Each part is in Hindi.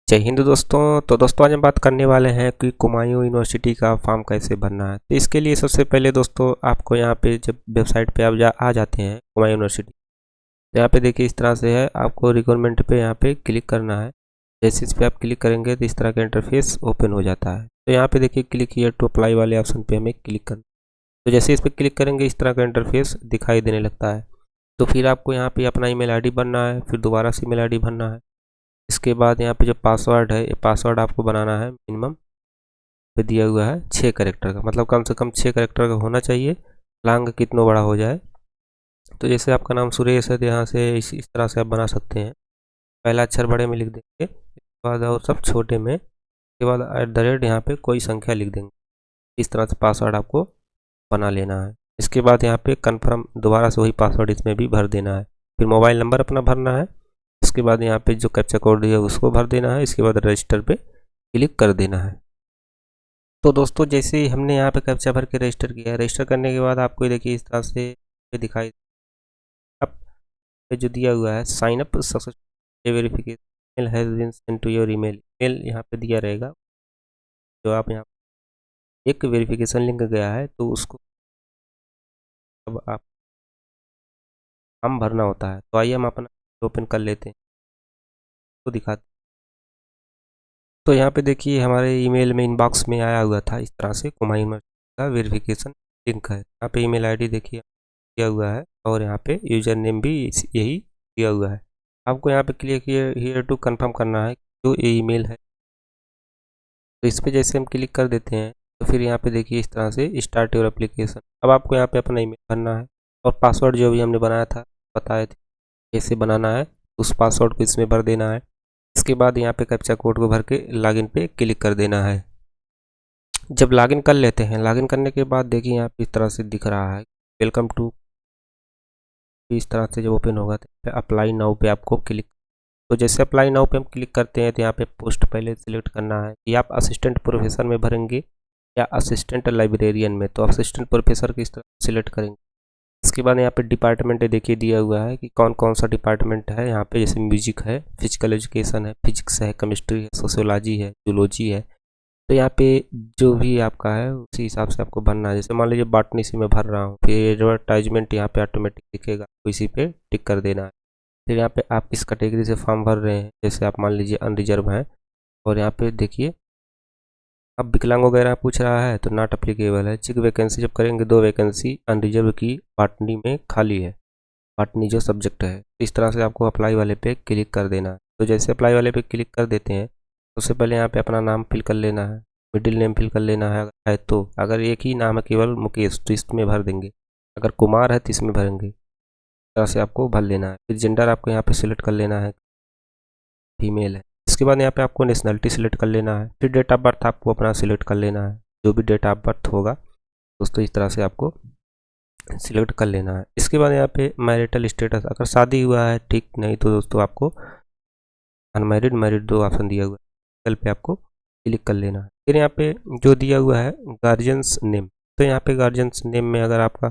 जय हिंद दोस्तों। तो दोस्तों आज हम बात करने वाले हैं कि कुमायूं यूनिवर्सिटी का फॉर्म कैसे भरना है। तो इसके लिए सबसे पहले दोस्तों आपको यहाँ पे जब वेबसाइट पे आप आ जाते हैं कुमायूं यूनिवर्सिटी, तो यहाँ पे देखिए इस तरह से है। आपको रिक्वायरमेंट पे यहाँ पे क्लिक करना है। जैसे इस पर आप क्लिक करेंगे तो इस तरह का इंटरफेस ओपन हो जाता है। तो यहाँ पे देखिए क्लिक हियर टू अप्लाई वाले ऑप्शन पे हमें क्लिक करना। तो जैसे इस पर क्लिक करेंगे इस तरह का इंटरफेस दिखाई देने लगता है। तो फिर आपको यहाँ पे अपना ईमेल आईडी भरना है, फिर दोबारा से ईमेल आईडी भरना है। इसके बाद यहाँ पे जो पासवर्ड है, ये पासवर्ड आपको बनाना है मिनिमम पे दिया हुआ है 6 कैरेक्टर का, मतलब कम से कम 6 कैरेक्टर का होना चाहिए, लॉन्ग कितना बड़ा हो जाए। तो जैसे आपका नाम सुरेश है तो यहाँ से इस तरह से आप बना सकते हैं। पहला अक्षर बड़े में लिख देंगे, इसके बाद और सब छोटे में, इसके बाद @ यहाँ पे कोई संख्या लिख देंगे। इस तरह से पासवर्ड आपको बना लेना है। इसके बाद यहाँ पे कन्फर्म दोबारा से वही पासवर्ड इसमें भी भर देना है। फिर मोबाइल नंबर अपना भरना है। इसके बाद यहाँ पे जो कैप्चा कोड है उसको भर देना है। इसके बाद रजिस्टर पे क्लिक कर देना है। तो दोस्तों जैसे ही हमने यहाँ पे कैप्चा भर के रजिस्टर किया है, रजिस्टर करने के बाद आपको देखिए इस तरह से दिखाई आप जो दिया हुआ है sign up successful verification has been send to your email, email यहाँ पे दिया रहेगा। जो आप यहाँ एक वेरिफिकेशन लिंक गया है तो उसको अब आप हम भरना होता है। तो आइए हम अपना ओपन कर लेते हैं तो दिखाते। तो यहाँ पे देखिए हमारे ईमेल में इनबॉक्स में आया हुआ था इस तरह से कुमायूं का वेरिफिकेशन लिंक है। यहाँ पे ईमेल आईडी देखिए दिया हुआ है और यहाँ पे यूजर नेम भी यही दिया हुआ है। आपको यहाँ पे क्लिक हियर टू कंफर्म करना है जो ये ईमेल है। तो इस पर जैसे हम क्लिक कर देते हैं तो फिर यहाँ पे देखिए इस तरह से स्टार्ट योर एप्लीकेशन। अब आपको यहाँ पे अपना ईमेल भरना है और पासवर्ड जो भी हमने बनाया था बताए थे कैसे बनाना है, उस पासवर्ड को इसमें भर देना है। इसके बाद यहाँ पे कैप्चा कोड को भर के लॉगिन पे क्लिक कर देना है। जब लॉगिन कर लेते हैं, लॉगिन करने के बाद देखिए यहाँ पे इस तरह से दिख रहा है वेलकम टू। इस तरह से जब ओपन होगा तो अप्लाई नाउ पे आपको क्लिक। तो जैसे अप्लाई नाउ पे हम क्लिक करते हैं तो यहाँ पे पोस्ट पहले सिलेक्ट करना है कि आप असिस्टेंट प्रोफेसर में भरेंगे या असिस्टेंट लाइब्रेरियन में। तो असिस्टेंट प्रोफेसर की इस तरह सिलेक्ट करेंगे। इसके बाद यहाँ पे डिपार्टमेंट देखिए दिया हुआ है कि कौन कौन सा डिपार्टमेंट है। यहाँ पे जैसे म्यूजिक है, फिजिकल एजुकेशन है, फिजिक्स है, केमिस्ट्री है, सोशियोलॉजी है, जूलॉजी है। तो यहाँ पे जो भी आपका है उसी हिसाब से आपको भरना है। जैसे मान लीजिए बॉटनी से मैं भर रहा हूँ, फिर एडवर्टाइजमेंट यहाँ पे ऑटोमेटिक दिखेगा, तो इसी पे टिक कर देना है। फिर यहाँ पे आप किस कैटेगरी से फॉर्म भर रहे हैं, जैसे आप मान लीजिए अनरिजर्व है और यहाँ पे देखिए अब विकलांग वगैरह पूछ रहा है तो नॉट अप्लीकेबल है। चिक वैकेंसी जब करेंगे 2 वैकेंसी अनरिजर्व की बॉटनी में खाली है, बॉटनी जो सब्जेक्ट है। इस तरह से आपको अप्लाई वाले पे क्लिक कर देना है। तो जैसे अप्लाई वाले पे क्लिक कर देते हैं उससे पहले यहाँ पे अपना नाम फिल कर लेना है, मिडिल नेम फिल कर लेना है। तो अगर एक ही नाम है केवल मुकेश तो इसमें भर देंगे, अगर कुमार है तो इसमें भरेंगे। इस तरह से आपको भर लेना है। फिर जेंडर आपको यहाँ पे सिलेक्ट कर लेना है, फीमेल है। इसके बाद यहाँ पे आपको नेशनलिटी सिलेक्ट कर लेना है। फिर डेट ऑफ बर्थ आपको अपना सिलेक्ट कर लेना है, जो भी डेट ऑफ बर्थ होगा दोस्तों इस तरह से आपको सिलेक्ट कर लेना है। इसके बाद यहाँ पे मैरिटल स्टेटस, अगर शादी हुआ है ठीक, नहीं तो दोस्तों आपको अनमैरिड मैरिड 2 ऑप्शन दिया हुआ है, पे आपको क्लिक कर लेना है। फिर यहाँ पे जो दिया हुआ है गार्जियंस नेम, तो यहाँ पे गार्जियंस नेम में अगर आपका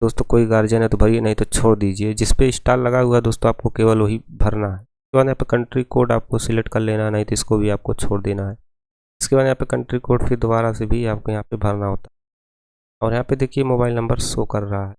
दोस्तों कोई गार्जियन है तो भरिए, नहीं तो छोड़ दीजिए। जिस पे स्टार लगा हुआ है दोस्तों आपको केवल वही भरना है। इसके बाद यहाँ पे कंट्री कोड आपको सिलेक्ट कर लेना है, नहीं तो इसको भी आपको छोड़ देना है। इसके बाद यहाँ पे कंट्री कोड फिर दोबारा से भी आपको यहाँ पे भरना होता है। और यहाँ पे देखिए मोबाइल नंबर शो कर रहा है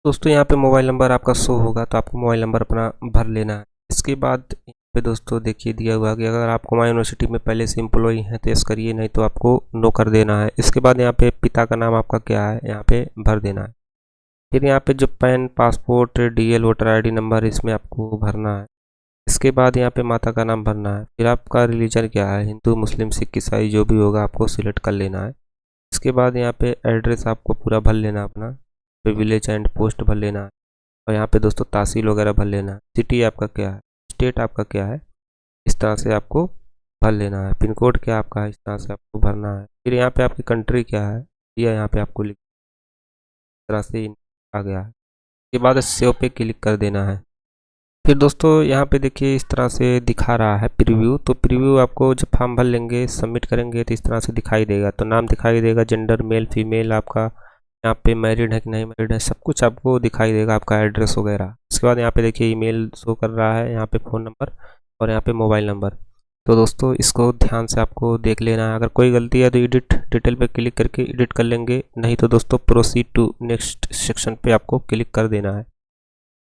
दोस्तों, यहाँ पे मोबाइल नंबर आपका शो होगा तो आपको मोबाइल नंबर अपना भर लेना है। इसके बाद यहाँ पे दोस्तों देखिए दिया हुआ कि अगर आप कुमायूं यूनिवर्सिटी में पहले से एम्प्लॉई हैं तो यस करिए, नहीं तो आपको नो कर देना है। इसके बाद यहाँ पे पिता का नाम आपका क्या है यहाँ पे भर देना है। फिर यहाँ पे जो pan, passport, DL, voter ID number इसमें आपको भरना है। इसके बाद यहाँ पे माता का नाम भरना है। फिर आपका रिलीजन क्या है, हिंदू, मुस्लिम, सिख, ईसाई जो भी होगा आपको सिलेक्ट कर लेना है। इसके बाद यहाँ पे एड्रेस आपको पूरा भर लेना अपना, विलेज एंड पोस्ट भर लेना है। और यहाँ पे दोस्तों तहसील वगैरह भर लेना है। सिटी आपका क्या है, स्टेट आपका क्या है, इस तरह से आपको भर लेना है। पिन कोड क्या आपका है, इस तरह से आपको भरना है। फिर यहाँ पे आपकी कंट्री क्या है या यहाँ पे आपको लिख इस तरह से आ गया है। इसके बाद सेव पे क्लिक कर देना है। फिर दोस्तों यहाँ पे देखिए इस तरह से दिखा रहा है प्रीव्यू। तो प्रीव्यू आपको जब फॉर्म भर लेंगे सबमिट करेंगे तो इस तरह से दिखाई देगा। तो नाम दिखाई देगा, जेंडर मेल फीमेल, आपका यहाँ पे मैरिड है कि नहीं मैरिड है, सब कुछ आपको दिखाई देगा, आपका एड्रेस वगैरह। इसके बाद यहाँ पे देखिए ईमेल शो कर रहा है, यहाँ पे फ़ोन नंबर और यहाँ पे मोबाइल नंबर। तो दोस्तों इसको ध्यान से आपको देख लेना है। अगर कोई गलती है तो एडिट डिटेल पे क्लिक करके एडिट कर लेंगे, नहीं तो दोस्तों प्रोसीड टू नेक्स्ट सेक्शन पे आपको क्लिक कर देना है।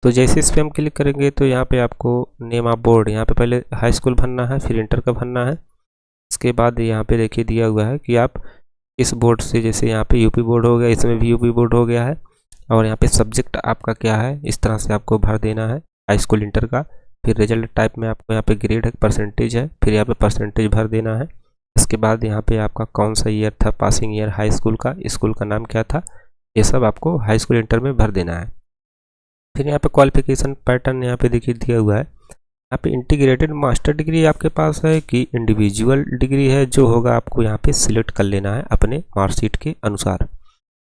तो जैसे इस पर हम क्लिक करेंगे तो यहाँ पे आपको नेम ऑफ बोर्ड, यहाँ पे पहले हाई स्कूल भरना है, फिर इंटर का भरना है। इसके बाद यहाँ पे देखिए दिया हुआ है कि आप इस बोर्ड से, जैसे यहाँ पे यूपी बोर्ड हो गया, इसमें भी यूपी बोर्ड हो गया है। और यहाँ पे सब्जेक्ट आपका क्या है, इस तरह से आपको भर देना है हाई स्कूल इंटर का। फिर रिजल्ट टाइप में आपको यहाँ पे ग्रेड है, परसेंटेज है, फिर यहाँ पे परसेंटेज भर देना है। इसके बाद यहाँ पे आपका कौन सा ईयर था, पासिंग ईयर हाई स्कूल का, स्कूल का नाम क्या था, ये सब आपको हाई स्कूल इंटर में भर देना है। फिर यहाँ पे क्वालिफिकेशन पैटर्न यहाँ पे देखिए दिया हुआ है। यहाँ पे इंटीग्रेटेड मास्टर डिग्री आपके पास है कि इंडिविजुअल डिग्री है, जो होगा आपको यहाँ पे सिलेक्ट कर लेना है अपने मार्कशीट के अनुसार।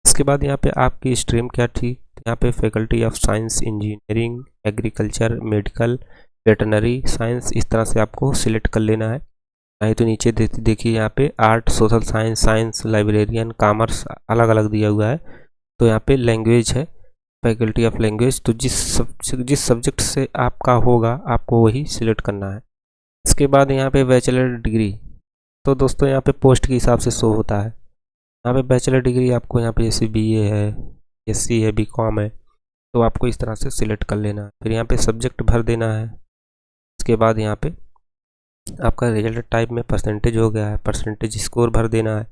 इसके बाद यहाँ पे आपकी स्ट्रीम क्या थी, यहाँ पे faculty of science, engineering, agriculture, medical, veterinary science, इस तरह से आपको सिलेक्ट कर लेना है। नहीं तो नीचे देखिए यहाँ पे art, social science, science, librarian, commerce अलग अलग दिया हुआ है। तो यहाँ पे लैंग्वेज है, फैकल्टी ऑफ लैंग्वेज, तो जिस सब्जेक्ट से आपका होगा आपको वही सिलेक्ट करना है। इसके बाद यहाँ पे बैचलर डिग्री, तो दोस्तों यहाँ पे पोस्ट के हिसाब से शो होता है। यहाँ पे बैचलर डिग्री आपको यहाँ पे जैसे बीए है, एससी है, बीकॉम है, तो आपको इस तरह से सिलेक्ट कर लेना है। फिर यहाँ पे सब्जेक्ट भर देना है। इसके बाद यहाँ पे आपका रिजल्ट टाइप में परसेंटेज हो गया है, परसेंटेज स्कोर भर देना है,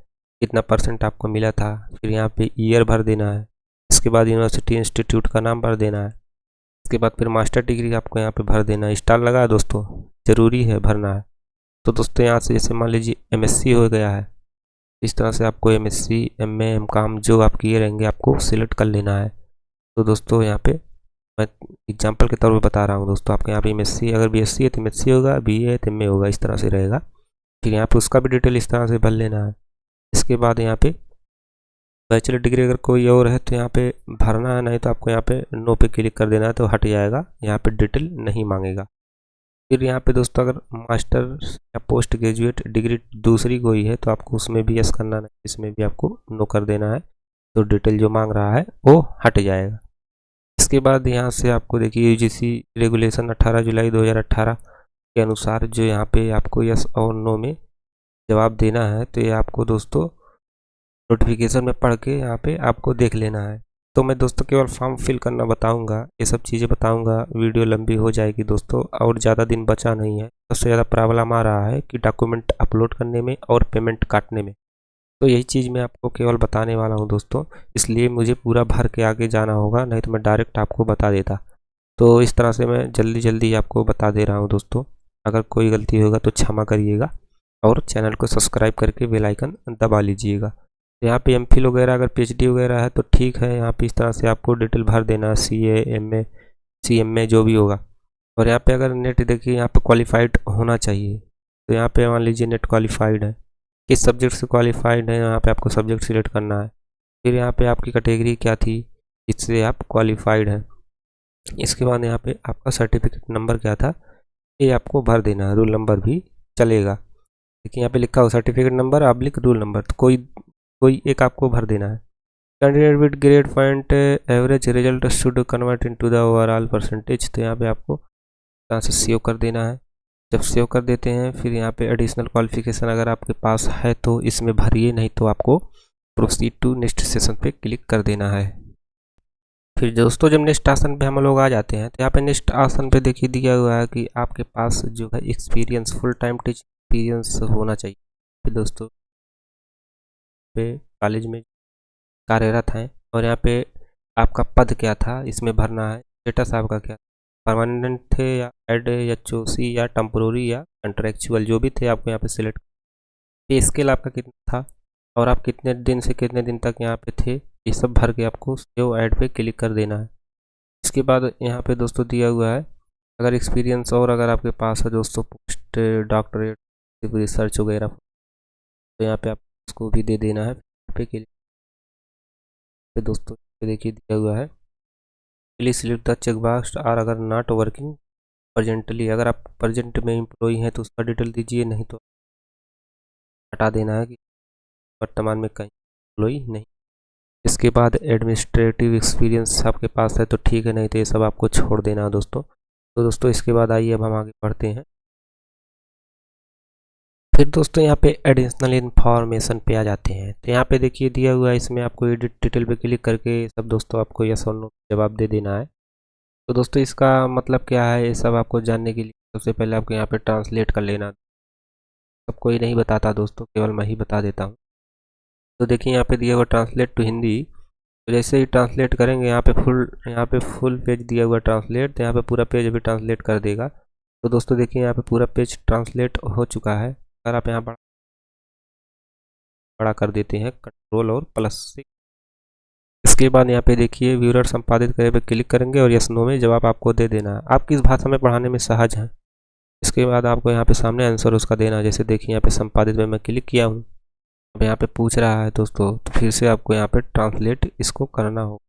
कितना परसेंट आपको मिला था। फिर यहाँ पे ईयर भर देना है। इसके बाद यूनिवर्सिटी इंस्टीट्यूट का नाम भर देना है। इसके बाद फिर मास्टर डिग्री आपको यहाँ पे भर देना है। स्टार लगा है दोस्तों, ज़रूरी है भरना है। तो दोस्तों यहाँ से जैसे मान लीजिए एमएससी हो गया है, इस तरह से आपको एमएससी, एमए, एमकॉम जो आप किए रहेंगे आपको सिलेक्ट कर लेना है। तो दोस्तों यहाँ पे मैं एग्जांपल के तौर पे बता रहा हूँ दोस्तों, आपके यहाँ पे एमएससी, अगर बीएससी है तो एमएससी होगा, बीए है तो एमए होगा, इस तरह से रहेगा। फिर यहाँ पे उसका भी डिटेल इस तरह से भर लेना है। इसके बाद यहाँ पे बैचलर डिग्री अगर कोई और है तो यहाँ पे भरना है, नहीं तो आपको यहाँ पे नो पे क्लिक कर देना है, तो हट जाएगा, यहाँ पे डिटेल नहीं मांगेगा। फिर यहाँ पे दोस्तों अगर मास्टर या पोस्ट ग्रेजुएट डिग्री दूसरी कोई है तो आपको उसमें भी यस करना है, इसमें भी आपको नो कर देना है, तो डिटेल जो मांग रहा है वो हट जाएगा। इसके बाद यहाँ से आपको देखिए यूजीसी रेगुलेशन 18 जुलाई 2018 के अनुसार जो यहाँ पे आपको यस और नो में जवाब देना है, तो ये आपको दोस्तों नोटिफिकेशन में पढ़ के यहाँ पे आपको देख लेना है। तो मैं दोस्तों केवल फॉर्म फिल करना बताऊंगा, ये सब चीज़ें बताऊंगा, वीडियो लंबी हो जाएगी दोस्तों, और ज़्यादा दिन बचा नहीं है। सबसे ज़्यादा प्रॉब्लम आ रहा है कि डॉक्यूमेंट अपलोड करने में और पेमेंट काटने में, तो यही चीज़ मैं आपको केवल बताने वाला हूँ दोस्तों, इसलिए मुझे पूरा भर के आगे जाना होगा, नहीं तो मैं डायरेक्ट आपको बता देता। तो इस तरह से मैं जल्दी जल्दी आपको बता दे रहा हूँ दोस्तों। अगर कोई गलती होगा तो क्षमा करिएगा, और चैनल को सब्सक्राइब करके बेल आइकन दबा लीजिएगा। यहाँ पे एमफिल वगैरह अगर पीएचडी वगैरह है तो ठीक है, यहाँ पे इस तरह से आपको डिटेल भर देना, सीए, एमए, सीएमए जो भी होगा। और यहाँ पे अगर नेट देखिए यहाँ पे क्वालिफाइड होना चाहिए, तो यहाँ पे मान लीजिए नेट क्वालिफाइड है, किस सब्जेक्ट से क्वालिफाइड है, यहाँ पे आपको सब्जेक्ट सिलेक्ट करना है। फिर यहाँ पे आपकी कैटेगरी क्या थी, इससे आप क्वालिफाइड हैं। इसके बाद यहाँ पे आपका सर्टिफिकेट नंबर क्या था, ये आपको भर देना है, रूल नंबर भी चलेगा। देखिए यहाँ पे लिखा हो certificate number oblique rule number, तो कोई एक आपको भर देना है। Candidate with grade point average result should convert into the overall percentage, तो यहाँ पे आपको यहाँ से सेव कर देना है। जब सेव कर देते हैं फिर यहाँ पे एडिशनल क्वालिफिकेशन अगर आपके पास है तो इसमें भरिए, नहीं तो आपको प्रोसीड टू नेक्स्ट सेशन पे क्लिक कर देना है। फिर दोस्तों जब नेक्स्ट आसन पे हम लोग आ जाते हैं तो यहाँ पे नेक्स्ट आसन पे देखिए दिया हुआ है कि आपके पास जो है experience, full time teaching experience होना चाहिए। फिर दोस्तों पे कॉलेज में कार्यरत हैं, और यहाँ पे आपका पद क्या था इसमें भरना है, स्टेटस आपका क्या, परमानेंट थे या एड या चोसी या टेम्पोररी या कंट्रेक्चुअल, जो भी थे आपको यहाँ पे सिलेक्ट। पे स्केल आपका कितना था और आप कितने दिन से कितने दिन तक यहाँ पे थे, ये सब भर के आपको सेव ऐड पे क्लिक कर देना है। इसके बाद यहाँ पे दोस्तों दिया हुआ है अगर एक्सपीरियंस और अगर आपके पास है दोस्तों पोस्ट डॉक्टरेट रिसर्च वगैरह, तो यहाँ पे आप उसको भी दे देना है पे के लिए। तो दोस्तों देखिए दिया हुआ है please select the check box और अगर नॉट वर्किंग प्रजेंटली, अगर आप प्रजेंट में एम्प्लॉई हैं तो उसका डिटेल दीजिए, नहीं तो हटा देना है कि वर्तमान में कहीं एम्प्लॉई नहीं। इसके बाद एडमिनिस्ट्रेटिव एक्सपीरियंस आपके पास है तो ठीक है, नहीं तो ये सब आपको छोड़ देना है दोस्तों। तो दोस्तों इसके बाद आइए अब हम आगे बढ़ते हैं। फिर दोस्तों यहाँ पे एडिशनल इन्फॉर्मेशन पे आ जाते हैं। तो यहाँ पे देखिए दिया हुआ है, इसमें आपको एडिट डिटेल पे क्लिक करके सब दोस्तों आपको यस और नो जवाब दे देना है। तो दोस्तों इसका मतलब क्या है, ये सब आपको जानने के लिए सबसे पहले आपको यहाँ पे ट्रांसलेट कर लेना। सब कोई नहीं बताता दोस्तों, केवल मैं ही बता देता हूँ। तो देखिए यहाँ पे दिया हुआ ट्रांसलेट टू हिंदी। तो जैसे ही ट्रांसलेट करेंगे यहाँ पे फुल पेज दिया हुआ ट्रांसलेट, तो यहाँ पे पूरा पेज अभी ट्रांसलेट कर देगा। तो दोस्तों देखिए यहाँ पे पूरा पेज ट्रांसलेट हो चुका है। अगर आप यहाँ बड़ा कर देते हैं कंट्रोल और प्लस से, इसके बाद यहाँ पे देखिए व्यूअर संपादित करे पे क्लिक करेंगे और यस नो में जवाब आपको दे देना है। आप किस भाषा में पढ़ाने में सहज हैं, इसके बाद आपको यहाँ पे सामने आंसर उसका देना है। जैसे देखिए यहाँ पे संपादित में मैं क्लिक किया हूँ, अब यहाँ पे पूछ रहा है दोस्तों, तो फिर से आपको यहाँ पे ट्रांसलेट इसको करना हो।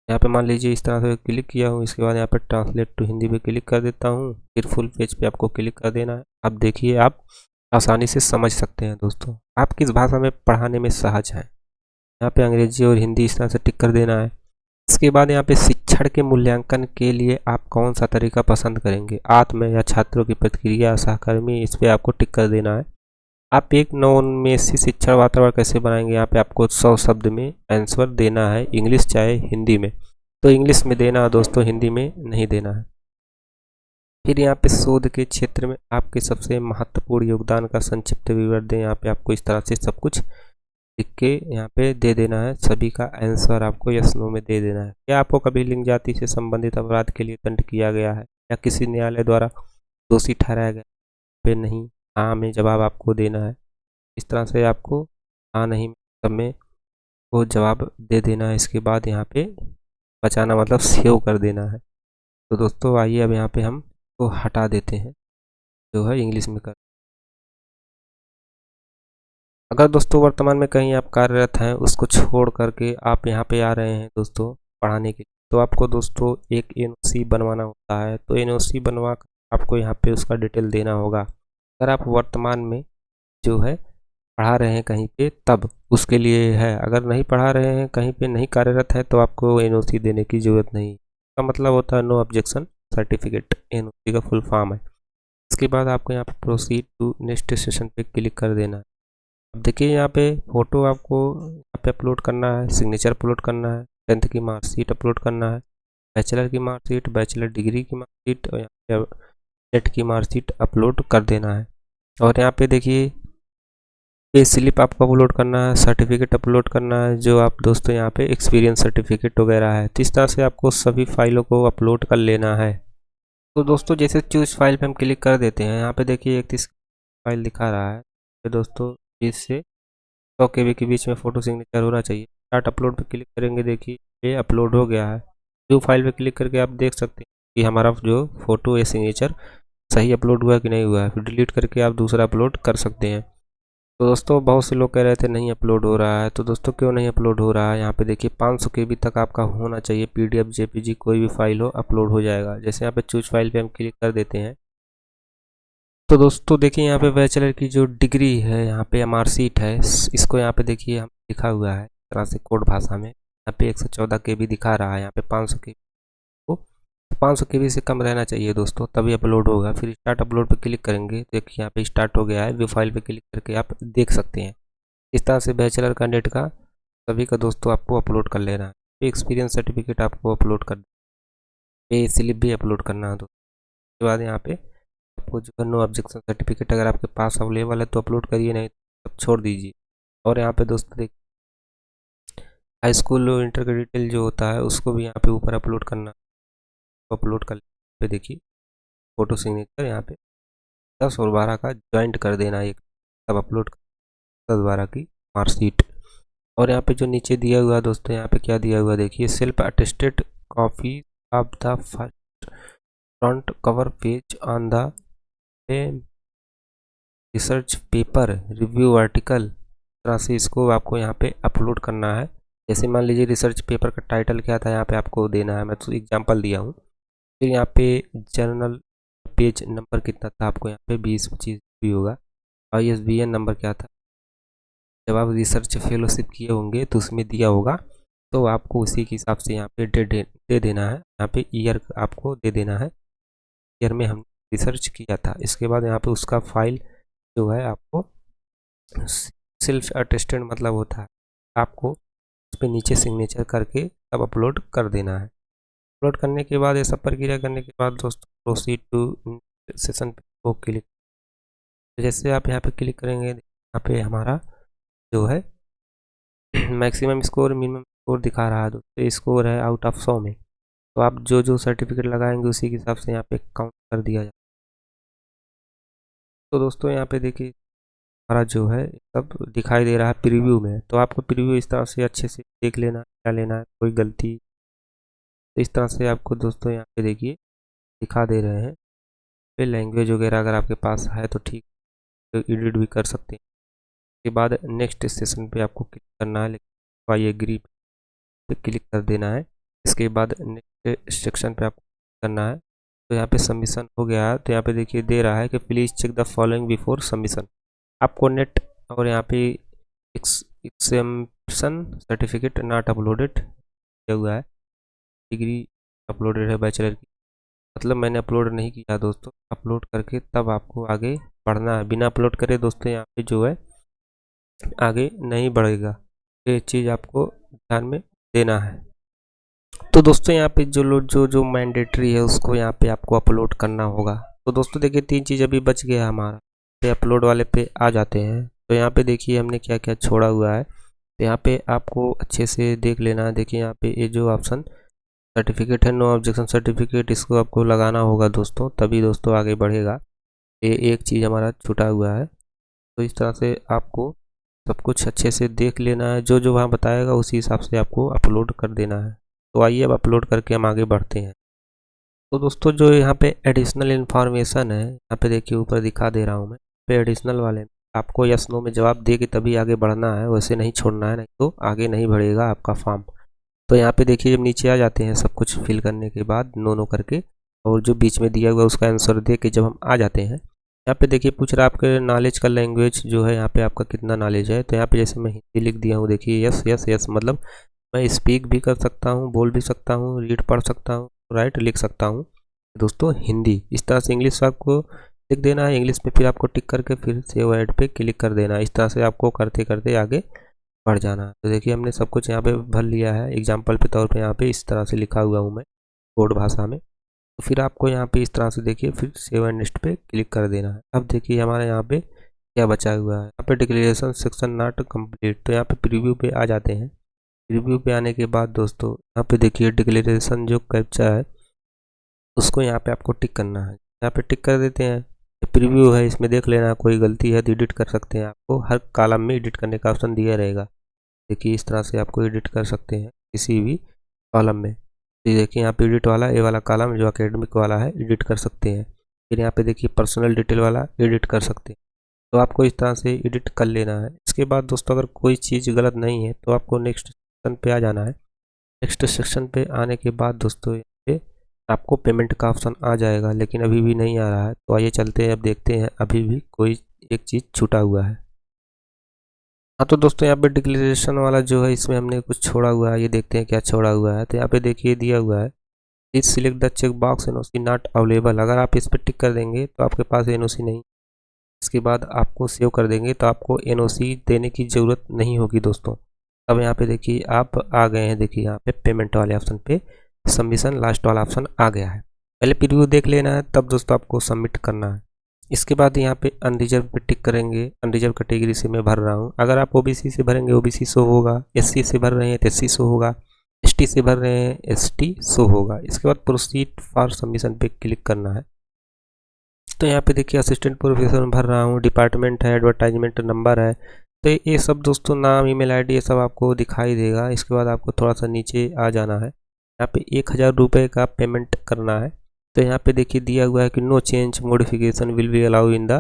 यहाँ पे मान लीजिए इस तरह से क्लिक किया हूँ, इसके बाद यहाँ पे ट्रांसलेट टू हिंदी पे क्लिक कर देता हूँ, फिर फुल पेज पे आपको क्लिक कर देना है। अब देखिए आप आसानी से समझ सकते हैं दोस्तों, आप किस भाषा में पढ़ाने में सहज हैं। यहाँ पे अंग्रेजी और हिंदी इस तरह से टिक कर देना है। इसके बाद यहाँ पे शिक्षण के मूल्यांकन के लिए आप कौन सा तरीका पसंद करेंगे, आत्म या छात्रों की प्रतिक्रिया, सहकर्मी, इस पर आपको टिक कर देना है। आप एक नवोन्मेषी शिक्षण वातावरण कैसे बनाएंगे, यहाँ पे आपको 100 शब्द में आंसर देना है, इंग्लिश चाहे हिंदी में। तो इंग्लिश में देना है दोस्तों, हिंदी में नहीं देना है। फिर यहाँ पे शोध के क्षेत्र में आपके सबसे महत्वपूर्ण योगदान का संक्षिप्त विवरण दें। यहाँ पे आपको इस तरह से सब कुछ लिख के यहाँ पे दे देना है, सभी का आंसर आपको यस नो में दे देना है। क्या आपको कभी लिंग जाति से संबंधित अपराध के लिए दंड किया गया है या किसी न्यायालय द्वारा दोषी ठहराया गया, फिर नहीं हाँ में जवाब आपको देना है। इस तरह से आपको हाँ नहीं सब में वो जवाब दे देना है। इसके बाद यहाँ पे बचाना मतलब सेव कर देना है। तो दोस्तों आइए अब यहाँ पे हम को हटा देते हैं, जो है इंग्लिश में कर। अगर दोस्तों वर्तमान में कहीं आप कार्यरत हैं, उसको छोड़ करके आप यहाँ पे आ रहे हैं दोस्तों पढ़ाने के लिए, तो आपको दोस्तों एक एनओसी बनवाना होता है। तो एनओसी बनवा कर आपको यहाँ पे उसका डिटेल देना होगा। अगर आप वर्तमान में जो है पढ़ा रहे हैं कहीं पे, तब उसके लिए है। अगर नहीं पढ़ा रहे हैं, कहीं पे नहीं कार्यरत है, तो आपको एनओसी देने की ज़रूरत नहीं। इसका मतलब होता है नो ऑब्जेक्शन सर्टिफिकेट, एनओसी का फुल फॉर्म है। इसके बाद आपको यहाँ पे प्रोसीड टू नेक्स्ट सेशन पे क्लिक कर देना है। अब देखिए यहाँ पे फ़ोटो आपको यहाँ पे अपलोड करना है, सिग्नेचर अपलोड करना है, 10th की मार्कशीट अपलोड करना है, बैचलर की मार्कशीट, बैचलर डिग्री की मार्कशीट और यहाँ पे नेट की मार्कशीट अपलोड कर देना है। और यहाँ पे देखिए पे स्लिप आपको अपलोड करना है, सर्टिफिकेट अपलोड करना है, जो आप दोस्तों यहाँ पे एक्सपीरियंस सर्टिफिकेट वगैरह है। तो इस तरह से आपको सभी फाइलों को अपलोड कर लेना है। तो दोस्तों जैसे चूज फाइल पे हम क्लिक कर देते हैं, यहाँ पे देखिए 31 फाइल दिखा रहा है। तो दोस्तों इससे 100 KB के बीच में फ़ोटो सिग्नेचर होना चाहिए। स्टार्ट अपलोड पे क्लिक करेंगे, देखिए ये अपलोड हो गया है। व्यू फाइल पे क्लिक करके आप देख सकते हैं कि हमारा जो फ़ोटो या सिग्नेचर सही अपलोड हुआ कि नहीं हुआ है। फिर डिलीट करके आप दूसरा अपलोड कर सकते हैं। तो दोस्तों बहुत से लोग कह रहे थे नहीं अपलोड हो रहा है, तो दोस्तों क्यों नहीं अपलोड हो रहा है, यहाँ पे देखिए 500 KB तक आपका होना चाहिए। PDF JPG कोई भी फाइल हो अपलोड हो जाएगा। जैसे यहाँ पे चूज फाइल पे हम क्लिक कर देते हैं, तो दोस्तों देखिए यहाँ पे बैचलर की जो डिग्री है, यहाँ पे मार्कशीट है, इसको यहाँ पे देखिए हम लिखा हुआ है इस तरह से कोड भाषा में। यहाँ पे 114 KB दिखा रहा है, यहाँ पे 500 KB को 500 KB से कम रहना चाहिए दोस्तों, तभी अपलोड होगा। फिर स्टार्ट अपलोड पे क्लिक करेंगे, देखिए यहाँ पे स्टार्ट हो गया है। व्यू फाइल पे क्लिक करके आप देख सकते हैं। इस तरह से बैचलर का नेट का सभी का दोस्तों आपको अपलोड कर लेना है। एक्सपीरियंस सर्टिफिकेट आपको अपलोड कर, पे स्लिप भी अपलोड करना है। दोस्तों उसके बाद यहाँ पे आपको जो है नो ऑब्जेक्शन सर्टिफिकेट अगर आपके पास अवेलेबल है तो अपलोड करिए, नहीं तो छोड़ दीजिए। और यहाँ पे दोस्तों देखिए हाई स्कूल और इंटर का डिटेल जो होता है उसको भी यहाँ पे ऊपर अपलोड करना, तो अपलोड कर पे देखिए फ़ोटो सिग्नेचर यहाँ पे 10 और 12 का ज्वाइंट कर देना एक, तब अपलोड 10-12 की मार्कशीट। और यहाँ पे जो नीचे दिया हुआ है दोस्तों, यहाँ पे क्या दिया हुआ देखिए, self attested copy of the first front cover page on the research paper review article. तरह से इसको आपको यहाँ पे अपलोड करना है। जैसे मान लीजिए रिसर्च पेपर का टाइटल क्या था, यहाँ पे आपको देना है, मैं तो एग्जांपल दिया हूँ। फिर यहाँ पे जर्नल पेज नंबर कितना था, आपको यहाँ पे 20-25 भी होगा। ISBN नंबर क्या था, जब आप रिसर्च फेलोशिप किए होंगे तो उसमें दिया होगा। तो आपको उसी के हिसाब से यहाँ पे दे देना है। यहाँ पे ईयर आपको दे देना है, ईयर में हम रिसर्च किया था। इसके बाद यहाँ पे उसका फाइल जो है आपको सेल्फ अटेस्टेड मतलब होता है, आपको उस पर नीचे सिग्नेचर करके तब अपलोड कर देना है। अपलोड करने के बाद ये सब प्रक्रिया करने के बाद दोस्तों प्रोसीड टू सेशन पे वो क्लिक, जैसे आप यहाँ पे क्लिक करेंगे यहाँ पे हमारा जो है मैक्सिमम स्कोर मिनिमम स्कोर दिखा रहा है दोस्तों, स्कोर है आउट ऑफ 100 में। तो आप जो जो सर्टिफिकेट लगाएंगे उसी के हिसाब से यहाँ पे काउंट कर दिया जाए। तो दोस्तों यहाँ पे देखिए हमारा जो है सब दिखाई दे रहा है प्रीव्यू में। तो आपको प्रीव्यू इस तरह से अच्छे से देख लेना है, क्या लेना है, कोई गलती तो इस तरह से आपको दोस्तों यहाँ पे देखिए दिखा दे रहे हैं। फिर लैंग्वेज वगैरह अगर आपके पास है तो ठीक, तो एडिट भी कर सकते हैं। उसके बाद नेक्स्ट सेशन पे आपको क्लिक करना है, लेकिन आई एग्री पे क्लिक कर देना है। इसके बाद नेक्स्ट सेक्शन पे आपको करना है। तो यहाँ पे सबमिशन हो गया है, तो यहाँ पे देखिए दे रहा है कि please check the following before submission. आपको नेट और यहाँ पे एक्सेम्पशन सर्टिफिकेट नॉट अपलोडेड दिया हुआ है, डिग्री अपलोडेड है बैचलर की, मतलब मैंने अपलोड नहीं किया दोस्तों। अपलोड करके तब आपको आगे बढ़ना है, बिना अपलोड करे दोस्तों यहाँ पे जो है आगे नहीं बढ़ेगा। ये चीज़ आपको ध्यान में देना है। तो दोस्तों यहाँ पे जो मैंडेटरी है उसको यहाँ पे आपको अपलोड करना होगा। तो दोस्तों देखिए 3 चीज़ अभी बच गया हमारा, पे अपलोड वाले पे आ जाते हैं। तो यहाँ पे देखिए हमने क्या क्या छोड़ा हुआ है, तो यहाँ पे आपको अच्छे से देख लेना है। देखिए यहाँ पे ये जो ऑप्शन सर्टिफिकेट है, नो ऑब्जेक्शन सर्टिफिकेट, इसको आपको लगाना होगा दोस्तों, तभी दोस्तों आगे बढ़ेगा। ये एक चीज़ हमारा छूटा हुआ है। तो इस तरह से आपको सब कुछ अच्छे से देख लेना है, जो जो वहाँ बताएगा उसी हिसाब से आपको अपलोड कर देना है। तो आइए अब अपलोड करके हम आगे बढ़ते हैं। तो दोस्तों जो यहाँ पे एडिशनल इन्फॉर्मेशन है, यहाँ पे देखिए ऊपर दिखा दे रहा हूँ मैं, पे एडिशनल वाले आपको यस नो में जवाब दे के तभी आगे बढ़ना है, वैसे नहीं छोड़ना है, नहीं तो आगे नहीं बढ़ेगा आपका फॉर्म। तो यहाँ पे देखिए जब नीचे आ जाते हैं सब कुछ फिल करने के बाद नो नो करके, और जो बीच में दिया हुआ उसका आंसर दे के जब हम आ जाते हैं, यहाँ पे देखिए पूछ रहा है आपके नॉलेज का लैंग्वेज जो है यहाँ पे आपका कितना नॉलेज है। तो यहाँ पे जैसे मैं हिंदी लिख दिया हूँ, देखिए यस यस यस, मतलब मैं स्पीक भी कर सकता हूँ, बोल भी सकता हूँ, रीड पढ़ सकता हूँ, राइट लिख सकता हूँ दोस्तों हिंदी। इस तरह से इंग्लिश आपको लिख देना है, इंग्लिश में फिर आपको टिक करके फिर सेव एड पे क्लिक कर देना है। इस तरह से आपको करते करते आगे बढ़ जाना है। तो देखिए हमने सब कुछ यहाँ पे भर लिया है, एग्जाम्पल के तौर पे यहाँ पे इस तरह से लिखा हुआ हूँ मैं कोड भाषा में। तो फिर आपको यहाँ पे इस तरह से देखिए फिर सेव एंड नेक्स्ट पे क्लिक कर देना है। अब देखिए हमारे यहाँ पे क्या बचा हुआ है, यहाँ पे डिक्लेरेशन सेक्शन नॉट कंप्लीट। तो यहाँ पे प्रीव्यू पे आ जाते हैं। प्रीव्यू पे आने के बाद दोस्तों यहाँ पे देखिए डिक्लेरेशन जो कैप्चा है उसको यहाँ पे आपको टिक करना है, यहाँ पे टिक कर देते हैं। प्रीव्यू है, इसमें देख लेना कोई गलती है तो एडिट कर सकते हैं, आपको हर कॉलम में एडिट करने का ऑप्शन दिया रहेगा। देखिए इस तरह से आपको एडिट कर सकते हैं किसी भी कॉलम में। तो देखिए यहाँ पे एडिट वाला, ये वाला कॉलम जो एकेडमिक वाला है एडिट कर सकते हैं। फिर यहाँ पे देखिए पर्सनल डिटेल वाला एडिट कर सकते हैं। तो आपको इस तरह से एडिट कर लेना है। इसके बाद दोस्तों अगर कोई चीज़ गलत नहीं है तो आपको नेक्स्ट सेक्शन पे आ जाना है। नेक्स्ट सेक्शन पे आने के बाद दोस्तों यहाँ पे आपको पेमेंट का ऑप्शन आ जाएगा, लेकिन अभी भी नहीं आ रहा है। तो आइए चलते हैं, अब देखते हैं अभी भी कोई एक चीज़ छूटा हुआ है। हाँ तो दोस्तों यहाँ पे डिक्लेरेशन वाला जो है इसमें हमने कुछ छोड़ा हुआ है, ये देखते हैं क्या छोड़ा हुआ है। तो यहाँ पे देखिए दिया हुआ है please select the check box NOC not available. अगर आप इस पर टिक कर देंगे तो आपके पास एनओसी नहीं, इसके बाद आपको सेव कर देंगे तो आपको एनओसी देने की ज़रूरत नहीं होगी दोस्तों। अब यहाँ पे देखिए आप आ गए हैं, देखिए यहाँ पे पेमेंट वाले ऑप्शन पे सबमिशन लास्ट वाला ऑप्शन आ गया है। पहले प्रीव्यू देख लेना है, तब दोस्तों आपको सबमिट करना है। इसके बाद यहाँ पे अनरिजर्व पे टिक करेंगे, अनरिजर्व कैटेगरी से मैं भर रहा हूँ। अगर आप ओबीसी से भरेंगे ओबीसी शो होगा, एससी से भर रहे हैं तो एससी शो होगा, एसटी से भर रहे हैं एसटी शो होगा। इसके बाद प्रोसीड फॉर सबमिशन पे क्लिक करना है। तो यहाँ पे देखिए असिस्टेंट प्रोफेसर भर रहा हूँ, डिपार्टमेंट है, एडवर्टाइजमेंट नंबर है। तो ये सब दोस्तों नाम, ईमेल आईडी, ये सब आपको दिखाई देगा। इसके बाद आपको थोड़ा सा नीचे आ जाना है, यहाँ पे 1000 रुपये का पेमेंट करना है। तो यहाँ पे देखिए दिया हुआ है कि no change modification will be allow in the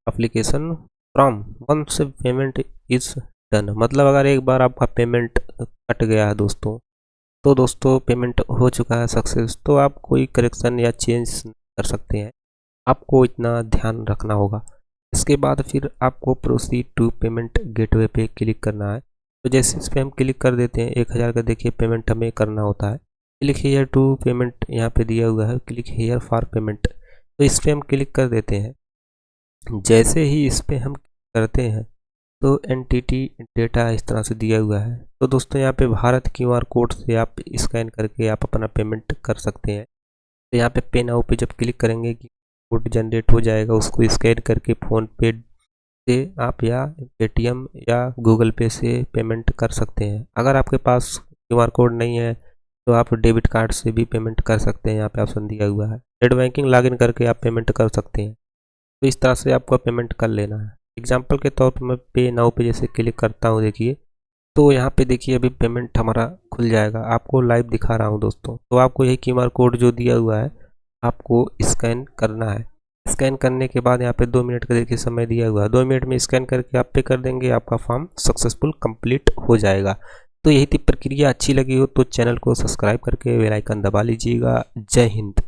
application from once payment is done. मतलब अगर एक बार आपका पेमेंट कट गया है दोस्तों, तो दोस्तों पेमेंट हो चुका है सक्सेस, तो आप कोई करेक्शन या चेंज कर सकते हैं, आपको इतना ध्यान रखना होगा। इसके बाद फिर आपको प्रोसीड टू पेमेंट गेटवे पे क्लिक करना है। तो जैसे इस पर हम क्लिक कर देते हैं, 1000 का देखिए पेमेंट हमें करना होता है। क्लिक हेयर टू पेमेंट यहाँ पे दिया हुआ है, क्लिक हेयर फॉर पेमेंट, तो इस पर हम क्लिक कर देते हैं। जैसे ही इस पर हम करते हैं तो एंटिटी डेटा इस तरह से दिया हुआ है। तो दोस्तों यहाँ पे भारत QR कोड से आप स्कैन करके आप अपना पेमेंट कर सकते हैं। तो यहाँ पे पे नाउ पे जब क्लिक करेंगे कि कोड जनरेट हो जाएगा, उसको स्कैन करके फ़ोन पे से आप या पेटीएम या गूगल पे से पेमेंट कर सकते हैं। अगर आपके पास QR कोड नहीं है तो आप डेबिट कार्ड से भी पेमेंट कर सकते हैं, यहाँ पे ऑप्शन दिया हुआ है। नेट बैंकिंग लॉगिन करके आप पेमेंट कर सकते हैं। तो इस तरह से आपको पेमेंट कर लेना है। एग्जाम्पल के तौर पर मैं पे नाउ पे जैसे क्लिक करता हूँ, देखिए तो यहाँ पे देखिए अभी पेमेंट हमारा खुल जाएगा, आपको लाइव दिखा रहा हूँ दोस्तों। तो आपको यही QR कोड जो दिया हुआ है आपको स्कैन करना है। स्कैन करने के बाद यहाँ पे 2 मिनट का देखिए समय दिया हुआ है, 2 मिनट में स्कैन करके आप पे कर देंगे, आपका फॉर्म सक्सेसफुल कंप्लीट हो जाएगा। तो यही थी प्रक्रिया। अच्छी लगी हो तो चैनल को सब्सक्राइब करके बेल आइकन दबा लीजिएगा। जय हिंद।